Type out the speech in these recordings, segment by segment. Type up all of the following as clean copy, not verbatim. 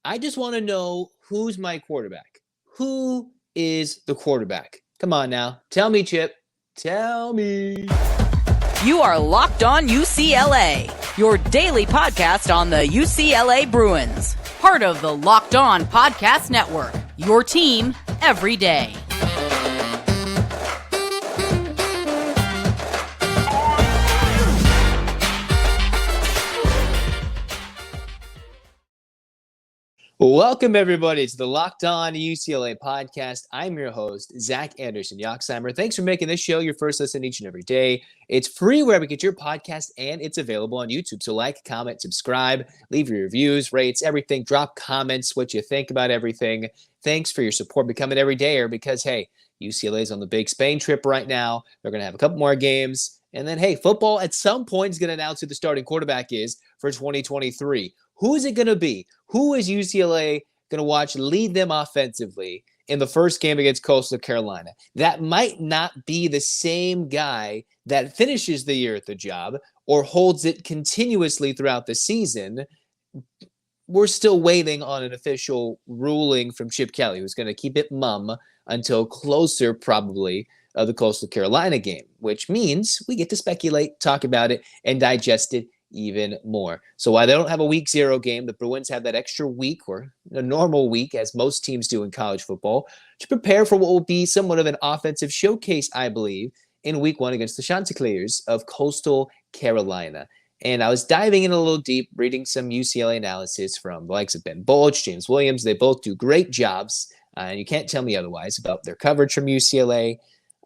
I just want to know who's my quarterback. Who is the quarterback? Come on now. Tell me, Chip. Tell me. You are Locked On UCLA, your daily podcast on the UCLA Bruins. Part of the Locked On Podcast Network, your team every day. Welcome, everybody, to the Locked On UCLA podcast. I'm your host, Zach Anderson-Yoxsimer. Thanks for making this show your first listen each and every day. It's free wherever you get your podcast, and it's available on YouTube. So like, comment, subscribe, leave your reviews, rates, everything. Drop comments, what you think about everything. Thanks for your support. Become an everydayer because, hey, UCLA's on the big Spain trip right now. They're going to have a couple more games. And then, hey, football at some point is going to announce who the starting quarterback is for 2023. Who is it going to be? Who is UCLA going to watch lead them offensively in the first game against Coastal Carolina? That might not be the same guy that finishes the year at the job or holds it continuously throughout the season. We're still waiting on an official ruling from Chip Kelly, who's going to keep it mum until closer, probably, of the Coastal Carolina game, which means we get to speculate, talk about it, and digest it even more. So while they don't have a week 0 game, the Bruins have that extra week or a normal week, as most teams do in college football, to prepare for what will be somewhat of an offensive showcase, I believe, in week 1 against the Chanticleers of Coastal Carolina. And I was diving in a little deep, reading some UCLA analysis from the likes of Ben Bulch, James Williams. They both do great jobs, and you can't tell me otherwise about their coverage from UCLA.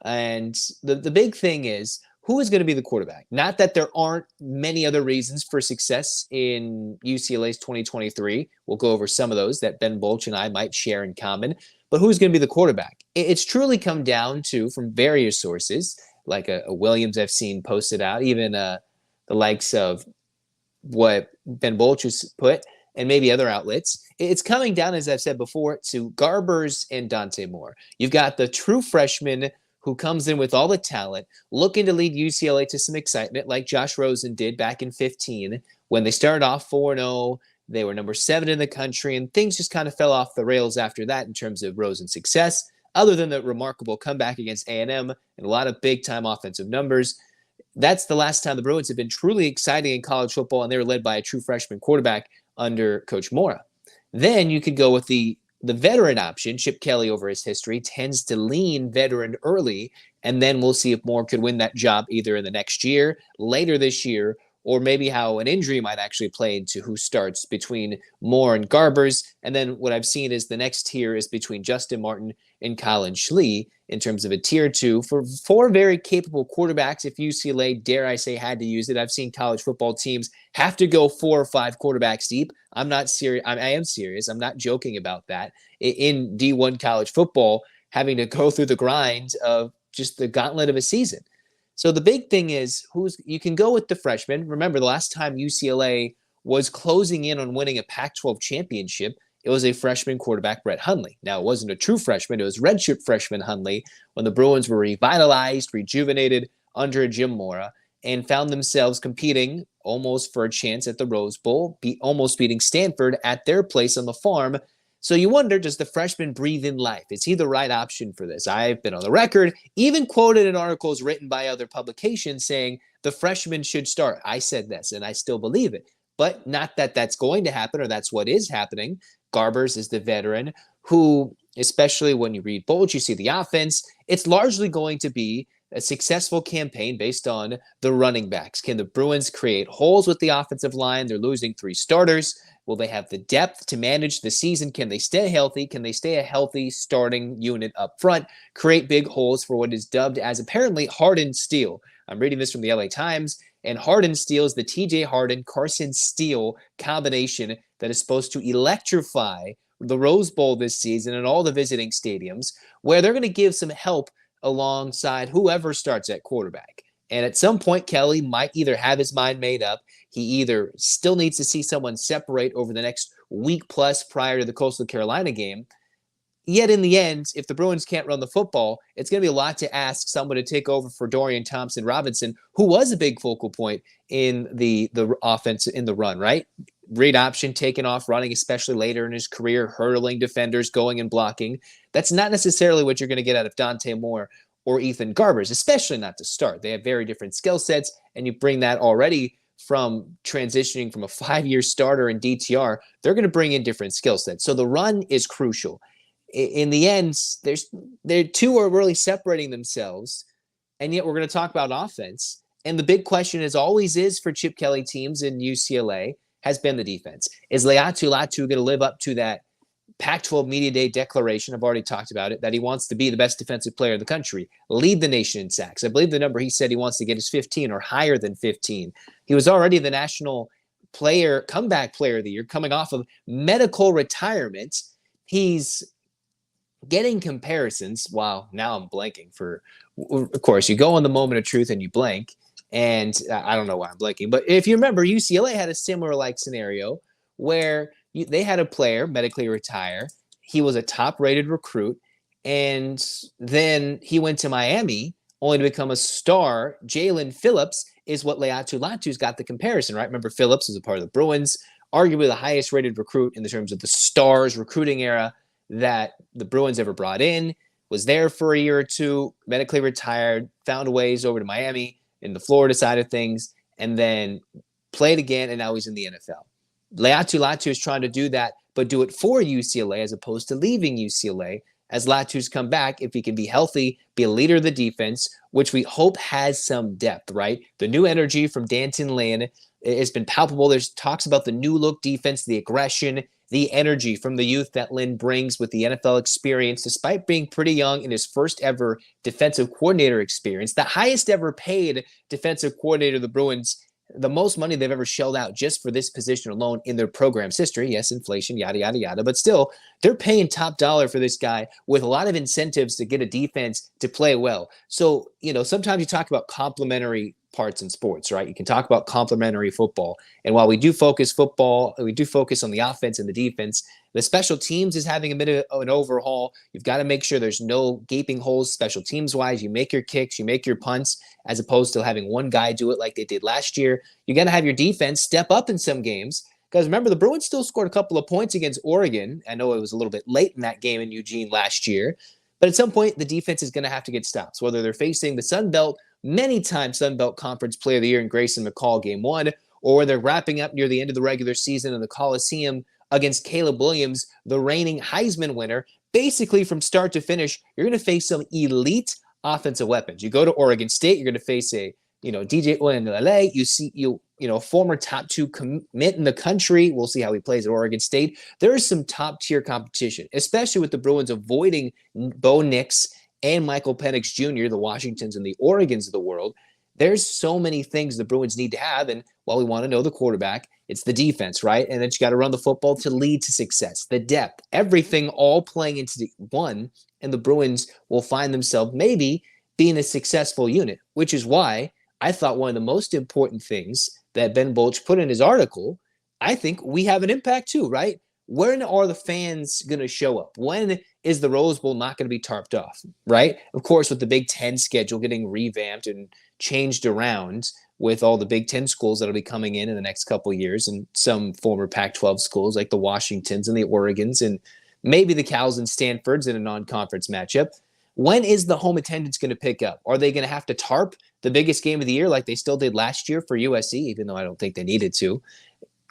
And the big thing is, who is going to be the quarterback? Not that there aren't many other reasons for success in UCLA's 2023. We'll go over some of those that Ben Bulch and I might share in common. But who's going to be the quarterback? It's truly come down to, from various sources, like a Williams I've seen posted out, even the likes of what Ben Bulch has put, and maybe other outlets. It's coming down, as I've said before, to Garbers and Dante Moore. You've got the true freshman who comes in with all the talent, looking to lead UCLA to some excitement like Josh Rosen did back in 2015 when they started off 4-0. They were number 7 in the country, and things just kind of fell off the rails after that in terms of Rosen's success, other than the remarkable comeback against A&M and a lot of big-time offensive numbers. That's the last time the Bruins have been truly exciting in college football, and they were led by a true freshman quarterback under Coach Mora. Then you could go with the veteran option. Chip Kelly, over his history, tends to lean veteran early, and then we'll see if Moore could win that job either in the next year, later this year, or maybe how an injury might actually play into who starts between Moore and Garbers. And then what I've seen is the next tier is between Justin Martin and Colin Schlee in terms of a tier 2 for 4 very capable quarterbacks. If UCLA, dare I say, had to use it, I've seen college football teams have to go 4 or 5 quarterbacks deep. I'm not serious. I am serious. I'm not joking about that. In D1 college football, having to go through the grind of just the gauntlet of a season. So the big thing is you can go with the freshmen. Remember, the last time UCLA was closing in on winning a Pac-12 championship, it was a freshman quarterback, Brett Hundley. Now, it wasn't a true freshman. It was redshirt freshman Hundley when the Bruins were revitalized, rejuvenated under Jim Mora, and found themselves competing almost for a chance at the Rose Bowl, almost beating Stanford at their place on the farm. So you wonder, does the freshman breathe in life? Is he the right option for this? I've been on the record, even quoted in articles written by other publications saying the freshman should start. I said this, and I still believe it. But not that that's going to happen or that's what is happening. Garbers is the veteran who, especially when you read Bulge, you see the offense. It's largely going to be a successful campaign based on the running backs. Can the Bruins create holes with the offensive line? They're losing 3 starters. Will they have the depth to manage the season? Can they stay healthy? Can they stay a healthy starting unit up front? Create big holes for what is dubbed as apparently hardened steel. I'm reading this from the LA Times, and hardened steel is the TJ Harden, Carson Steele combination that is supposed to electrify the Rose Bowl this season and all the visiting stadiums, where they're going to give some help alongside whoever starts at quarterback. And at some point, Kelly might either have his mind made up. He either still needs to see someone separate over the next week plus prior to the Coastal Carolina game. Yet in the end, if the Bruins can't run the football, it's going to be a lot to ask someone to take over for Dorian Thompson-Robinson, who was a big focal point in the offense in the run, right? read option, taking off, running, especially later in his career, hurdling defenders, going and blocking. That's not necessarily what you're going to get out of Dante Moore or Ethan Garbers, especially not to start. They have very different skill sets, and you bring that already from transitioning from a 5-year starter in DTR. They're going to bring in different skill sets. So the run is crucial. In the end, they're two are really separating themselves, and yet we're going to talk about offense. And the big question, as always is for Chip Kelly teams in UCLA, has been the defense. Is Laiatu Latu going to live up to that Pac-12 Media Day declaration? I've already talked about it, that he wants to be the best defensive player in the country, lead the nation in sacks. I believe the number he said he wants to get is 15 or higher than 15. He was already the national comeback player of the year, coming off of medical retirement. He's getting comparisons. Wow, now I'm blanking of course, you go on the moment of truth and you blank. And I don't know why I'm blanking. But if you remember, UCLA had a similar scenario where they had a player medically retire. He was a top-rated recruit, and then he went to Miami only to become a star. Jalen Phillips is what Laiatu Latu's got the comparison, right? Remember, Phillips was a part of the Bruins, arguably the highest-rated recruit in the terms of the Stars recruiting era that the Bruins ever brought in, was there for a year or two, medically retired, found ways over to Miami in the Florida side of things, and then played again, and now he's in the NFL. Laiatu Latu is trying to do that, but do it for UCLA as opposed to leaving UCLA. As Latu's come back, if he can be healthy, be a leader of the defense, which we hope has some depth, right? The new energy from Danton Lynn has been palpable. There's talks about the new look defense, the aggression, the energy from the youth that Lynn brings with the NFL experience, despite being pretty young in his first ever defensive coordinator experience, the highest ever paid defensive coordinator of the Bruins, the most money they've ever shelled out just for this position alone in their program's history. Yes, inflation, yada, yada, yada. But still, they're paying top dollar for this guy with a lot of incentives to get a defense to play well. So, sometimes you talk about complementary parts in sports, right? You can talk about complementary football. And while we do focus on the offense and the defense, the special teams is having a bit of an overhaul. You've got to make sure there's no gaping holes special teams wise. You make your kicks, you make your punts, as opposed to having one guy do it like they did last year. You got to have your defense step up in some games. Because remember, the Bruins still scored a couple of points against Oregon. I know it was a little bit late in that game in Eugene last year. But at some point, the defense is going to have to get stops, whether they're facing the Sun Belt, many times Sun Belt Conference Player of the Year in Grayson McCall game 1, or they're wrapping up near the end of the regular season in the Coliseum against Caleb Williams, the reigning Heisman winner. Basically, from start to finish, you're going to face some elite offensive weapons. You go to Oregon State, you're going to face a DJ Uiagalelei. You see former top 2 commit in the country. We'll see how he plays at Oregon State. There is some top tier competition, especially with the Bruins avoiding Bo Nix and Michael Penix Jr., the Washingtons and the Oregons of the world. There's so many things the Bruins need to have. And while we want to know the quarterback, it's the defense, right? And then you got to run the football to lead to success, the depth, everything all playing into one. And the Bruins will find themselves maybe being a successful unit, which is why I thought one of the most important things that Ben Bolch put in his article, I think we have an impact too, right? When are the fans going to show up? When is the Rose Bowl not going to be tarped off, right? Of course, with the Big Ten schedule getting revamped and changed around with all the Big Ten schools that will be coming in the next couple of years, and some former Pac-12 schools like the Washingtons and the Oregons and maybe the Cals and Stanfords in a non-conference matchup. When is the home attendance going to pick up? Are they going to have to tarp the biggest game of the year like they still did last year for USC, even though I don't think they needed to?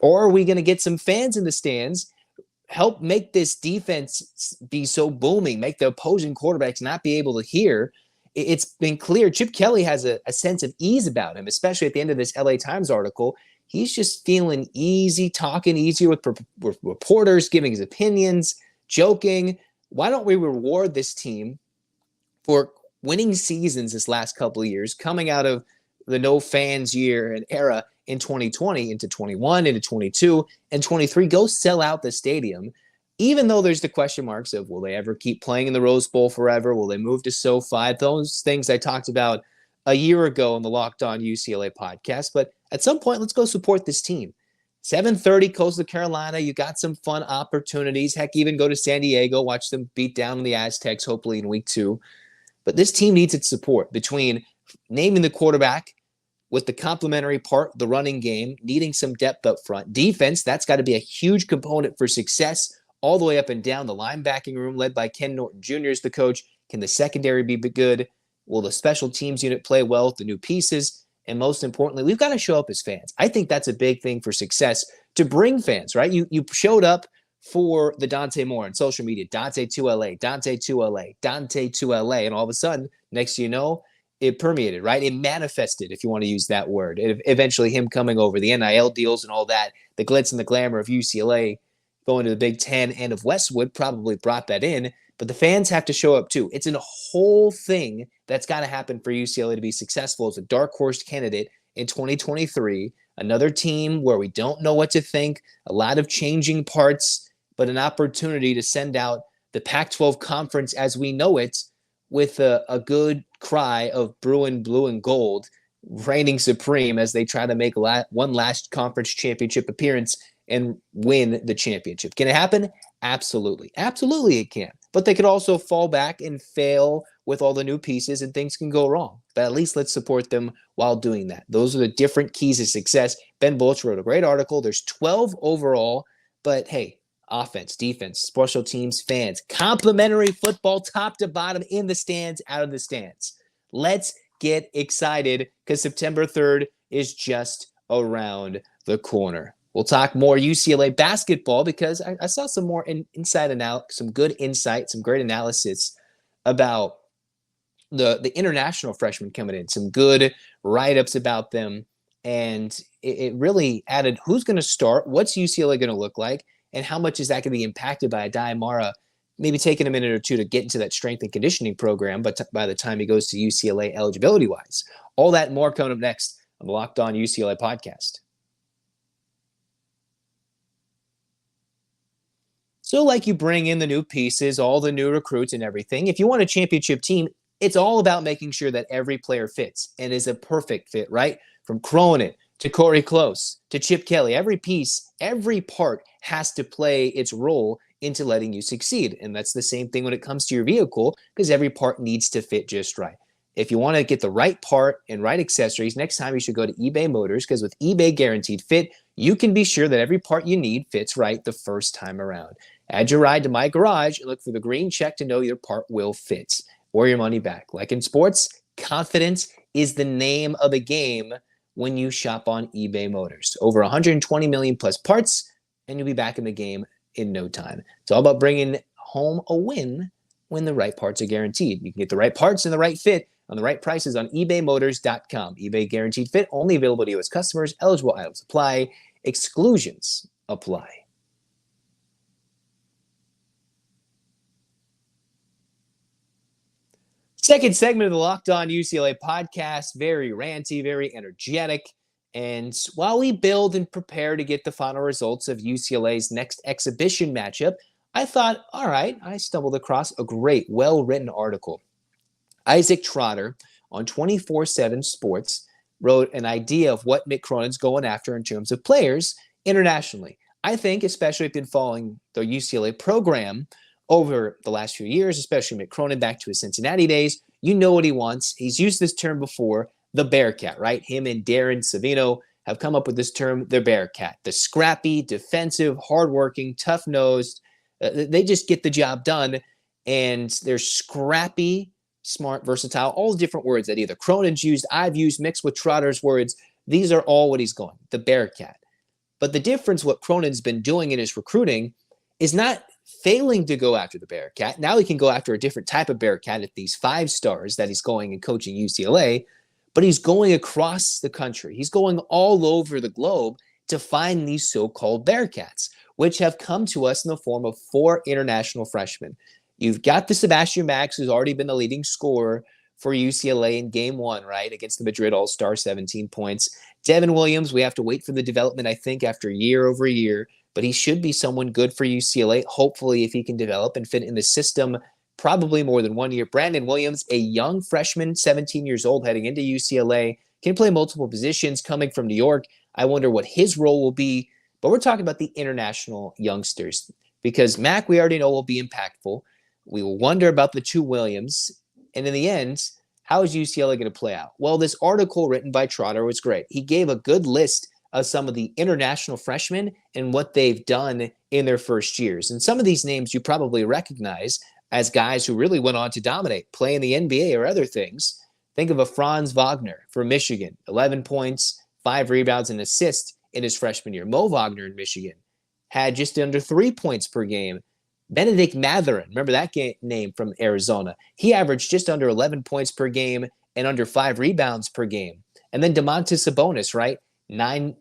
Or are we going to get some fans in the stands, help make this defense be so booming, make the opposing quarterbacks not be able to hear? It's been clear Chip Kelly has a sense of ease about him, especially at the end of this LA Times article. He's just feeling easy, talking easier with reporters, giving his opinions, joking. Why don't we reward this team for winning seasons this last couple of years, coming out of the no fans year and era in 2020 into 21, into 22, and 23? Go sell out the stadium, even though there's the question marks of, will they ever keep playing in the Rose Bowl forever? Will they move to SoFi? Those things I talked about a year ago on the Locked On UCLA podcast. But at some point, let's go support this team. 7:30 Coastal Carolina. You got some fun opportunities. Heck, even go to San Diego, watch them beat down the Aztecs, hopefully in week 2. But this team needs its support between naming the quarterback, with the complementary part, the running game, needing some depth up front. Defense, that's got to be a huge component for success all the way up and down. The linebacking room led by Ken Norton Jr. is the coach. Can the secondary be good? Will the special teams unit play well with the new pieces? And most importantly, we've got to show up as fans. I think that's a big thing for success, to bring fans, right? You showed up for the Dante Moore on social media, Dante to LA, Dante to LA, Dante to LA. And all of a sudden, next you know, it permeated, right? It manifested, if you want to use that word. Eventually him coming over, the NIL deals and all that, the glitz and the glamour of UCLA going to the Big Ten and of Westwood probably brought that in. But the fans have to show up too. It's a whole thing that's got to happen for UCLA to be successful as a dark horse candidate in 2023. Another team where we don't know what to think, a lot of changing parts, but an opportunity to send out the Pac-12 conference as we know it with a good cry of Bruin blue and gold reigning supreme as they try to make one last conference championship appearance and win the championship. Can it happen? Absolutely. Absolutely it can. But they could also fall back and fail with all the new pieces and things can go wrong. But at least let's support them while doing that. Those are the different keys to success. Ben Bulch wrote a great article. There's 12 overall, but hey, offense, defense, special teams, fans, complimentary football, top to bottom, in the stands, out of the stands. Let's get excited because September 3rd is just around the corner. We'll talk more UCLA basketball because I saw some more inside and out, some good insight, some great analysis about the international freshmen coming in, some good write-ups about them. And it really added who's going to start, what's UCLA going to look like, and how much is that going to be impacted by a Diarra maybe taking a minute or two to get into that strength and conditioning program, but by the time he goes to UCLA eligibility-wise. All that and more coming up next on the Locked On UCLA podcast. So like you bring in the new pieces, all the new recruits and everything, if you want a championship team, it's all about making sure that every player fits and is a perfect fit, right? From Cronin to Corey Close to Chip Kelly, every piece, every part has to play its role into letting you succeed. And that's the same thing when it comes to your vehicle, because every part needs to fit just right. If you want to get the right part and right accessories, next time you should go to eBay Motors, because with eBay Guaranteed Fit, you can be sure that every part you need fits right the first time around. Add your ride to My Garage and look for the green check to know your part will fit or your money back. Like in sports, confidence is the name of the game when you shop on eBay Motors. Over 120 million plus parts, and you'll be back in the game in no time. It's all about bringing home a win when the right parts are guaranteed. You can get the right parts and the right fit on the right prices on ebaymotors.com. eBay Guaranteed Fit, only available to U.S. customers. Eligible items apply. Exclusions apply. Second segment of the Locked On UCLA podcast, very ranty, very energetic. And while we build and prepare to get the final results of UCLA's next exhibition matchup, I thought, all right, I stumbled across a great, well-written article. Isaac Trotter on 24/7 Sports wrote an idea of what Mick Cronin's going after in terms of players internationally. I think, especially if you've been following the UCLA program over the last few years, especially Mick Cronin back to his Cincinnati days, you know what he wants. He's used this term before, the Bearcat, right? Him and Darren Savino have come up with this term, the Bearcat. The scrappy, defensive, hardworking, tough-nosed. They just get the job done, and they're scrappy, smart, versatile, all different words that either Cronin's used, I've used, mixed with Trotter's words. These are all what he's going, the Bearcat. But the difference, what Cronin's been doing in his recruiting, is not failing to go after the Bearcat. Now he can go after a different type of Bearcat at these 5 stars that he's going and coaching UCLA, but he's going across the country. He's going all over the globe to find these so-called Bearcats, which have come to us in the form of 4 international freshmen. You've got the Sebastian Max, who's already been the leading scorer for UCLA in game 1, right, against the Madrid All-Star, 17 points. Devin Williams, we have to wait for the development, I think, after year over year, but he should be someone good for UCLA, hopefully, if he can develop and fit in the system probably more than 1 year. Brandon Williams, a young freshman, 17 years old, heading into UCLA, can play multiple positions coming from New York. I wonder what his role will be, but we're talking about the international youngsters because Mac, we already know, will be impactful. We will wonder about the 2 Williams, and in the end, How is UCLA going to play out? Well, this article written by Trotter was great. He gave a good list of some of the international freshmen and what they've done in their first years. And some of these names you probably recognize as guys who really went on to dominate, play in the NBA or other things. Think of a Franz Wagner from Michigan, 11 points, 5 rebounds, and assists in his freshman year. Mo Wagner in Michigan had just under 3 points per game. Benedict Mathurin, remember that name from Arizona? He averaged just under 11 points per game and under 5 rebounds per game. And then Domantas Sabonis, right?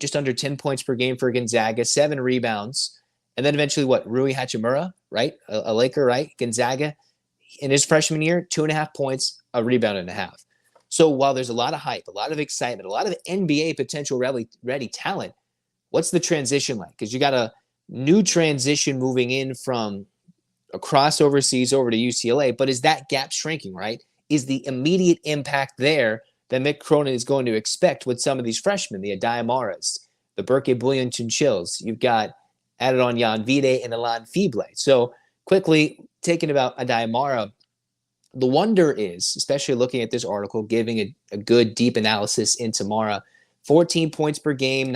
Just under 10 points per game for Gonzaga, 7 rebounds. And then eventually Rui Hachimura, right? A Laker, right? Gonzaga in his freshman year, 2.5 points, a rebound and a half. So while there's a lot of hype, a lot of excitement, a lot of NBA potential ready talent, what's the transition like? Because you got a new transition moving in from across overseas over to UCLA, but is that gap shrinking, right? Is the immediate impact there that Mick Cronin is going to expect with some of these freshmen, the Diarras, the Berke Buyuktuncels? You've got added on Jan Vide and Alan Fible. So quickly, taking about Diarra, the wonder is, especially looking at this article, giving a good deep analysis into Mara, 14 points per game,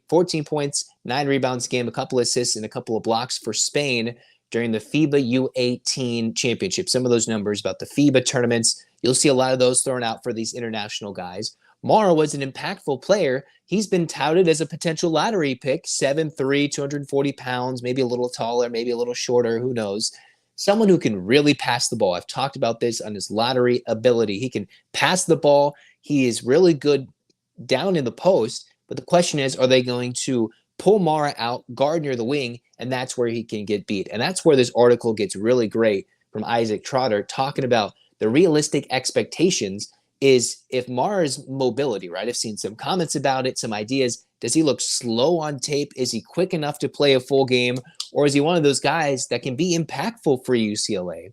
14 points, 9 rebounds a game, a couple assists, and a couple of blocks for Spain during the FIBA U18 championship. Some of those numbers about the FIBA tournaments, you'll see a lot of those thrown out for these international guys. Mara was an impactful player. He's been touted as a potential lottery pick, 7'3", 240 pounds, maybe a little taller, maybe a little shorter, who knows. Someone who can really pass the ball. I've talked about this on his lottery ability. He can pass the ball. He is really good down in the post. But the question is, are they going to pull Mara out, guard near the wing, and that's where he can get beat. And that's where this article gets really great from Isaac Trotter, talking about the realistic expectations is if Mara's mobility, right? I've seen some comments about it, some ideas. Does he look slow on tape? Is he quick enough to play a full game? Or is he one of those guys that can be impactful for UCLA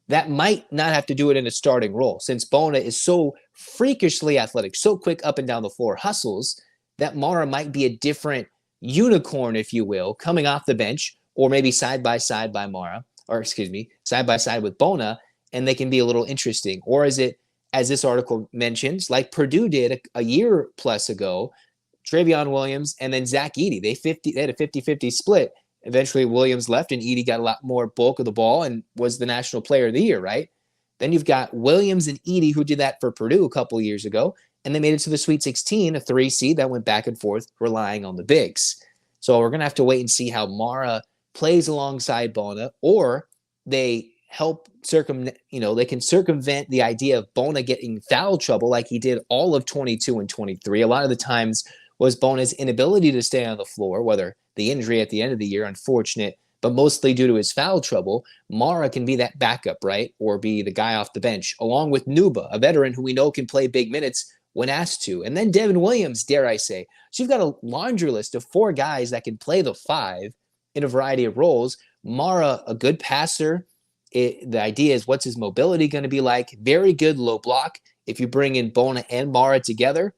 that might not have to do it in a starting role? Since Bona is so freakishly athletic, so quick up and down the floor, hustles, that Mara might be a different unicorn, if you will, coming off the bench, or maybe side by side with Bona, and they can be a little interesting. Or is it, as this article mentions, like Purdue did a year plus ago, Travion Williams and then Zach Edey. They had a 50-50 split. Eventually Williams left and Edey got a lot more bulk of the ball and was the national player of the year, right? Then you've got Williams and Edey who did that for Purdue a couple of years ago, and they made it to the Sweet 16, a 3 seed that went back and forth relying on the bigs. So we're going to have to wait and see how Mara plays alongside Bona, or they they can circumvent the idea of Bona getting foul trouble like he did all of 22 and 23. A lot of the times was Bona's inability to stay on the floor, whether the injury at the end of the year, unfortunate, but mostly due to his foul trouble. Mara can be that backup, right? Or be the guy off the bench, along with Nuba, a veteran who we know can play big minutes when asked to. And then Devin Williams, dare I say. So you've got a laundry list of 4 guys that can play the 5 in a variety of roles. Mara, a good passer. The idea is, what's his mobility going to be like? Very good low block. If you bring in Bona and Mara together,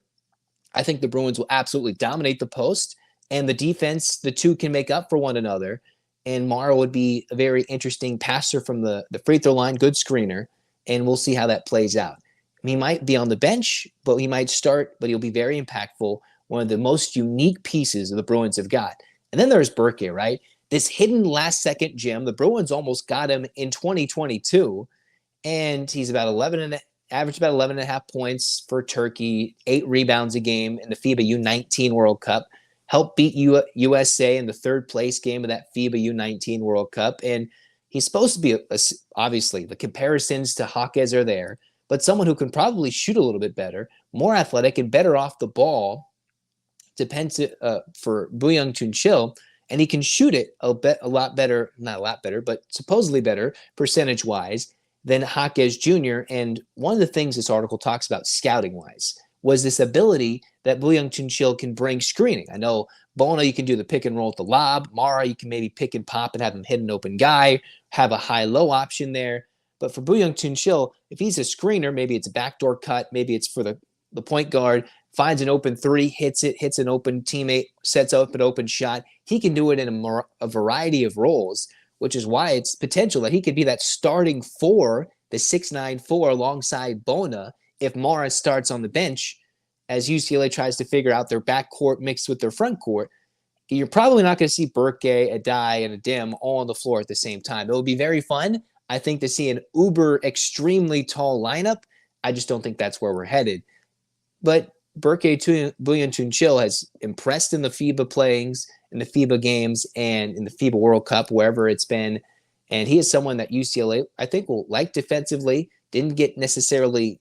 I think the Bruins will absolutely dominate the post. And the defense, the two can make up for one another. And Mara would be a very interesting passer from the free throw line, good screener. And we'll see how that plays out. He might be on the bench, but he might start, but he'll be very impactful. One of the most unique pieces of the Bruins have got. And then there's Berke, right? This hidden last-second gem. The Bruins almost got him in 2022, and he's averaged about 11.5 points for Turkey, 8 rebounds a game in the FIBA U19 World Cup, helped beat USA in the 3rd place game of that FIBA U19 World Cup, and he's supposed to be, obviously, the comparisons to Jaquez are there, but someone who can probably shoot a little bit better, more athletic, and better off the ball, depends for Buyuktuncel. And he can shoot it a lot better, not a lot better, but supposedly better percentage-wise than Jaquez Jr. And one of the things this article talks about scouting-wise was this ability that Buyuktuncel can bring screening. I know Bona, you can do the pick and roll at the lob. Mara, you can maybe pick and pop and have him hit an open guy, have a high-low option there. But for Buyuktuncel, if he's a screener, maybe it's a backdoor cut, maybe it's for the point guard, finds an open 3, hits an open teammate, sets up an open shot. He can do it in a variety of roles, which is why it's potential that he could be that starting 4, the 6'9" 4 alongside Bona if Mara starts on the bench, as UCLA tries to figure out their backcourt mixed with their front court, you're probably not going to see Berke, Adai, and Adim all on the floor at the same time. It would be very fun, I think, to see an uber extremely tall lineup. I just don't think that's where we're headed. But Berke Buyuktuncel has impressed in the FIBA playings, in the FIBA games, and in the FIBA World Cup, wherever it's been. And he is someone that UCLA, I think, will like defensively. Didn't get necessarily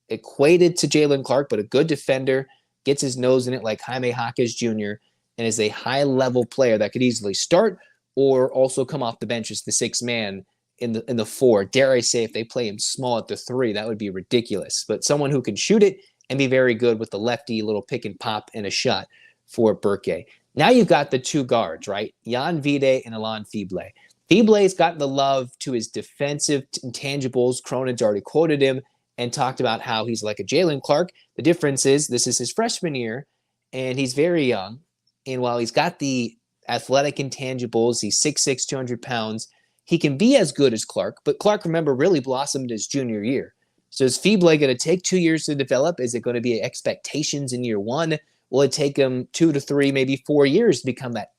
equated to Jalen Clark, but a good defender, gets his nose in it like Jaime Jaquez Jr., and is a high-level player that could easily start or also come off the bench as the sixth man in the four. Dare I say, if they play him small at the three, that would be ridiculous. But someone who can shoot it and be very good with the lefty, little pick and pop and a shot for Berke. Now you've got the two guards, right? Jan Vide and Alon Fible. Fible's got the love to his defensive intangibles. Cronin's already quoted him and talked about how he's like a Jalen Clark. The difference is this is his freshman year, and he's very young. And while he's got the athletic intangibles, he's 6'6", 200 pounds, he can be as good as Clark. But Clark, remember, really blossomed his junior year. So is Fible going to take 2 years to develop? Is it going to be expectations in year one? Will it take him 2 to 3, maybe 4 years to become that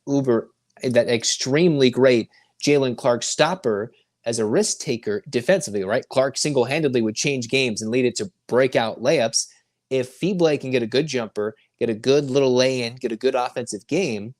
extremely great Jalen Clark stopper as a risk taker defensively, right? Clark single-handedly would change games and lead it to breakout layups. If Fible can get a good jumper, get a good little lay-in, get a good offensive game,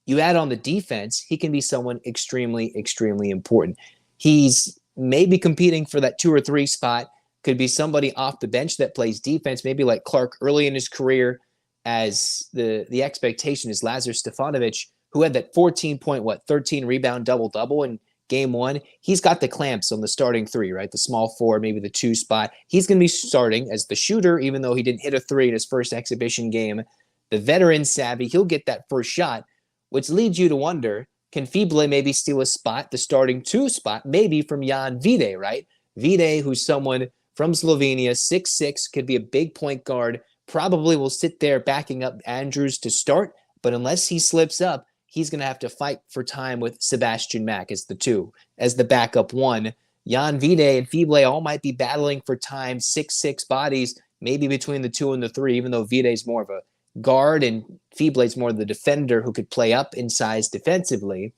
you add on the defense, he can be someone extremely, extremely important. He's maybe competing for that 2 or 3 spot, could be somebody off the bench that plays defense, maybe like Clark early in his career, as the expectation is Lazar Stefanovic, who had that 13 rebound double-double in game one. He's got the clamps on the starting three, right? The small four, maybe the 2 spot. He's going to be starting as the shooter, even though he didn't hit a 3 in his first exhibition game. The veteran savvy, he'll get that first shot, which leads you to wonder, can Fible maybe steal a spot, the starting 2 spot, maybe from Jan Vide, right? Vide, who's someone from Slovenia, 6'6", could be a big point guard, probably will sit there backing up Andrews to start, but unless he slips up, he's going to have to fight for time with Sebastian Mack as the 2, as the backup 1. Jan Vide and Fible all might be battling for time, 6'6" bodies, maybe between the 2 and the 3, even though Vide's more of a guard and Fible's more the defender who could play up in size defensively.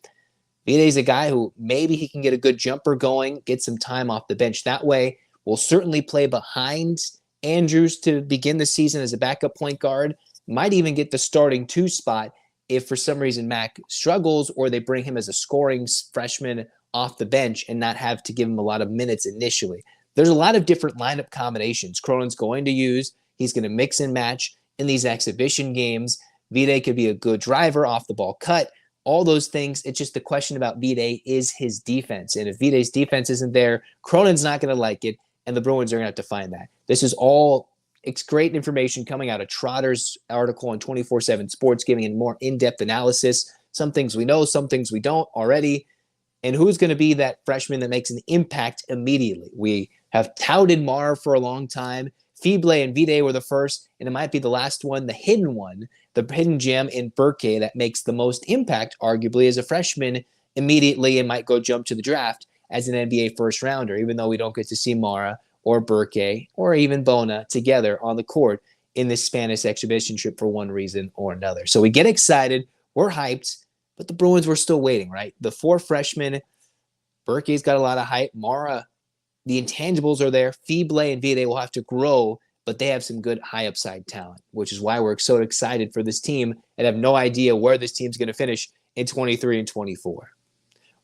Vide's a guy who maybe he can get a good jumper going, get some time off the bench that way. Will certainly play behind Andrews to begin the season as a backup point guard. Might even get the starting 2 spot if for some reason Mack struggles or they bring him as a scoring freshman off the bench and not have to give him a lot of minutes initially. There's a lot of different lineup combinations Cronin's going to use. He's going to mix and match in these exhibition games. Vide could be a good driver, off the ball cut, all those things. It's just the question about Vide is his defense. And if Vide's defense isn't there, Cronin's not going to like it, and the Bruins are going to have to find that. This is all it's great information coming out of Trotter's article on 24/7 Sports, giving a more in-depth analysis. Some things we know, some things we don't already. And who's going to be that freshman that makes an impact immediately? We have touted Mara for a long time. Fible and Vide were the first, and it might be the last one, the hidden gem in Berke that makes the most impact, arguably, as a freshman immediately and might go jump to the draft as an NBA first rounder, even though we don't get to see Mara or Berke or even Bona together on the court in this Spanish exhibition trip for one reason or another. So we get excited, we're hyped, but the Bruins were still waiting, right? The 4 freshmen, Berke's got a lot of hype. Mara, the intangibles are there. Fible and Vide will have to grow, but they have some good high upside talent, which is why we're so excited for this team and have no idea where this team's going to finish in 23 and 24.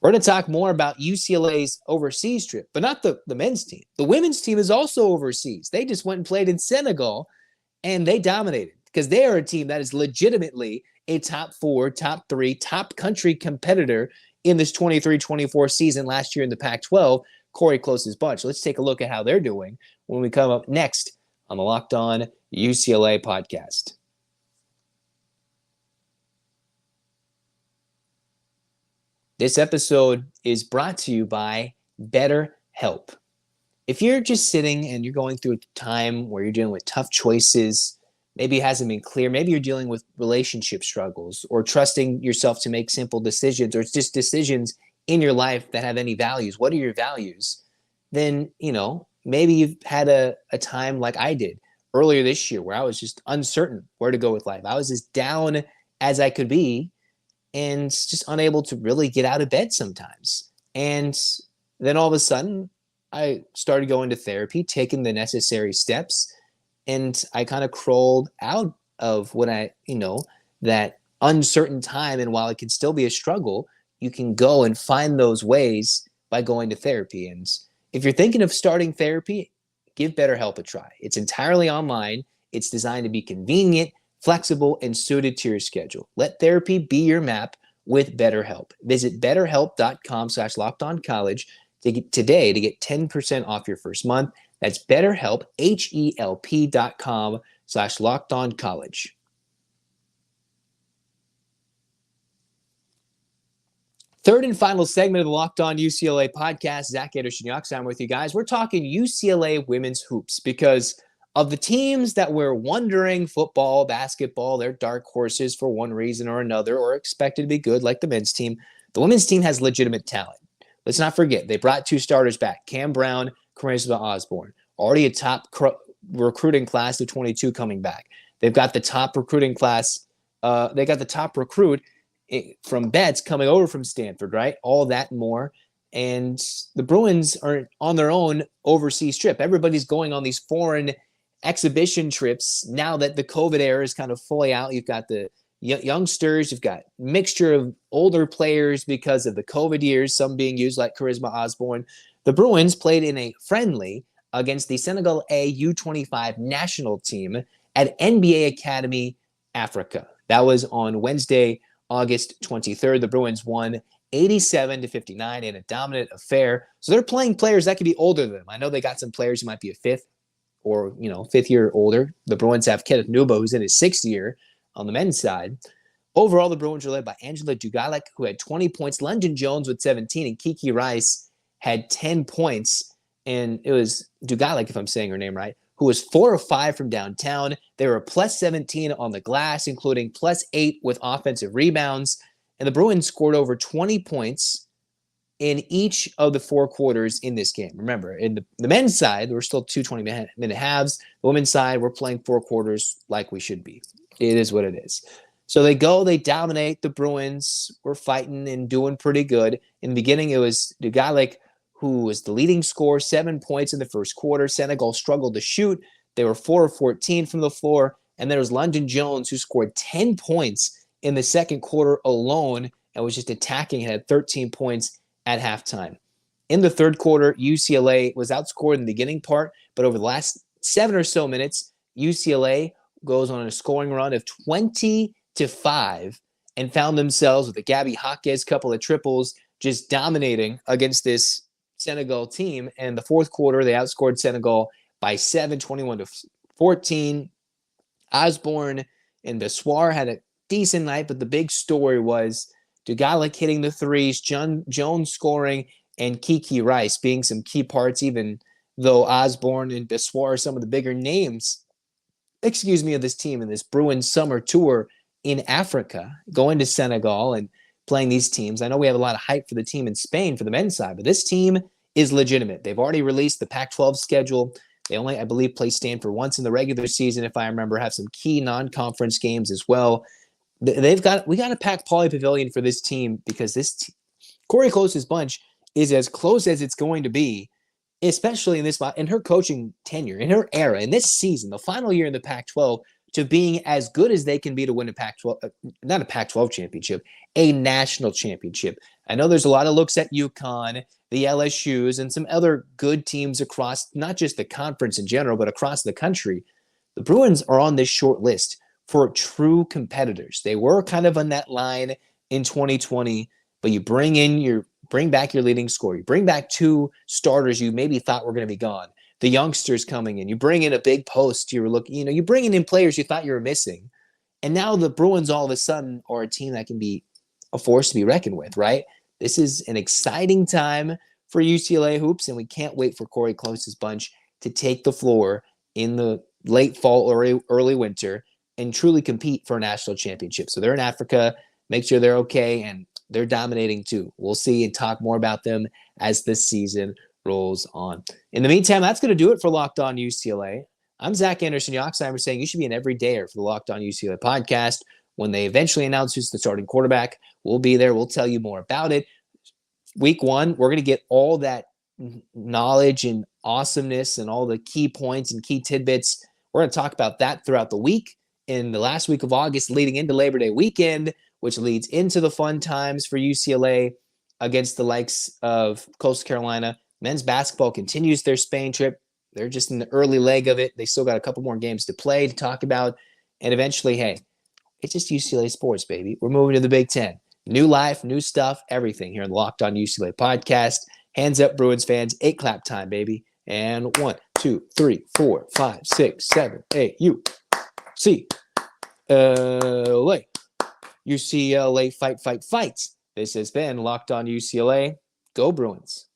We're going to talk more about UCLA's overseas trip, but not the men's team. The women's team is also overseas. They just went and played in Senegal, and they dominated because they are a team that is legitimately a top 4, top 3, top country competitor in this 23-24 season last year in the Pac-12. Corey Close's bunch. Let's take a look at how they're doing when we come up next on the Locked On UCLA podcast. This episode is brought to you by Betterhelp. If you're just sitting and you're going through a time where you're dealing with tough choices, maybe it hasn't been clear, maybe you're dealing with relationship struggles or trusting yourself to make simple decisions, or it's just decisions in your life that have any values. What are your values? Then, maybe you've had a time like I did earlier this year where I was just uncertain where to go with life. I was as down as I could be and just unable to really get out of bed sometimes. And then all of a sudden, I started going to therapy, taking the necessary steps, and I kind of crawled out of that uncertain time. And while it can still be a struggle, you can go and find those ways by going to therapy. And if you're thinking of starting therapy, give BetterHelp a try. It's entirely online. It's designed to be convenient, flexible, and suited to your schedule. Let therapy be your map with BetterHelp. Visit betterhelp.com/lockedoncollege today to get 10% off your first month. That's BetterHelp, HELP.com/lockedoncollege. Third and final segment of the Locked On UCLA podcast. Zach Anderson-Yoxsimer with you guys. We're talking UCLA women's hoops because of the teams that we're wondering, football, basketball, they're dark horses for one reason or another, or expected to be good like the men's team. The women's team has legitimate talent. Let's not forget, they brought 2 starters back, Cam Brown, Charisma Osborne. Already a top recruiting class of 22 coming back. They've got the top recruiting class. They got the top recruit from Betts coming over from Stanford, right? All that and more. And the Bruins are on their own overseas trip. Everybody's going on these foreign exhibition trips now that the COVID era is kind of fully out. You've got the youngsters, you've got mixture of older players because of the COVID years, some being used like Charisma Osborne. The Bruins played in a friendly against the Senegal A U25 national team at NBA Academy, Africa. That was on Wednesday, August 23rd. The Bruins won 87-59 in a dominant affair. So they're playing players that could be older than them. I know they got some players who might be a fifth year older. The Bruins have Kenneth Nuba, who's in his 6th year on the men's side. Overall, the Bruins are led by Angela Dugalek, who had 20 points, London Jones with 17, and Kiki Rice had 10 points. And it was Dugalek, if I'm saying her name right, who was 4 of 5 from downtown. They were plus 17 on the glass, including plus 8 with offensive rebounds. And the Bruins scored over 20 points in each of the 4 quarters in this game. Remember, in the men's side, there were still 2 20-minute halves. The women's side, we're playing 4 quarters like we should be. It is what it is. So they dominate. The Bruins were fighting and doing pretty good. In the beginning, it was Dugalek who was the leading scorer, 7 points in the first quarter. Senegal struggled to shoot. They were 4 of 14 from the floor. And there was London Jones, who scored 10 points in the second quarter alone and was just attacking and had 13 points at halftime. In the third quarter, UCLA was outscored in the beginning part, but over the last 7 or so minutes, UCLA goes on a scoring run of 20-5 and found themselves with a Gabby Hawkes couple of triples just dominating against this Senegal team. And the fourth quarter, they outscored Senegal by 7, 21-14. Osborne and Bessoir had a decent night, but the big story was Dugalek hitting the threes, Jones scoring, and Kiki Rice being some key parts, even though Osborne and Bessoir are some of the bigger names of this team in this Bruins summer tour in Africa, going to Senegal and playing these teams. I know we have a lot of hype for the team in Spain for the men's side, but this team is legitimate. They've already released the Pac-12 schedule. They only, I believe, play Stanford once in the regular season, if I remember, have some key non-conference games as well. We got a packed Pauley Pavilion for this team because Corey Close's bunch is as close as it's going to be, especially in her coaching tenure, in her era, in this season, the final year in the Pac-12, to being as good as they can be to win a Pac-12, not a Pac-12 championship, a national championship. I know there's a lot of looks at UConn, the LSUs, and some other good teams across not just the conference in general, but across the country. The Bruins are on this short list for true competitors. They were kind of on that line in 2020, but you bring back your leading scorer. You bring back 2 starters you maybe thought were going to be gone. The youngsters coming in. You bring in a big post. You bringing in players you thought you were missing. And now the Bruins all of a sudden are a team that can be a force to be reckoned with, right? This is an exciting time for UCLA hoops, and we can't wait for Corey Close's bunch to take the floor in the late fall or early winter and truly compete for a national championship. So they're in Africa. Make sure they're okay, and they're dominating too. We'll see and talk more about them as this season rolls on. In the meantime, that's going to do it for Locked On UCLA. I'm Zach Anderson-Yoxsimer saying you should be an everydayer for the Locked On UCLA podcast. When they eventually announce who's the starting quarterback, we'll be there. We'll tell you more about it. Week 1, we're going to get all that knowledge and awesomeness and all the key points and key tidbits. We're going to talk about that throughout the week in the last week of August leading into Labor Day weekend, which leads into the fun times for UCLA against the likes of Coastal Carolina. Men's basketball continues their Spain trip. They're just in the early leg of it. They still got a couple more games to play, to talk about. And eventually, hey, it's just UCLA sports, baby. We're moving to the Big Ten. New life, new stuff, everything here in the Locked On UCLA podcast. Hands up, Bruins fans. 8 clap time, baby. And 1, 2, 3, 4, 5, 6, 7, 8. UCLA. UCLA fight, fight, fight. This has been Locked On UCLA. Go Bruins.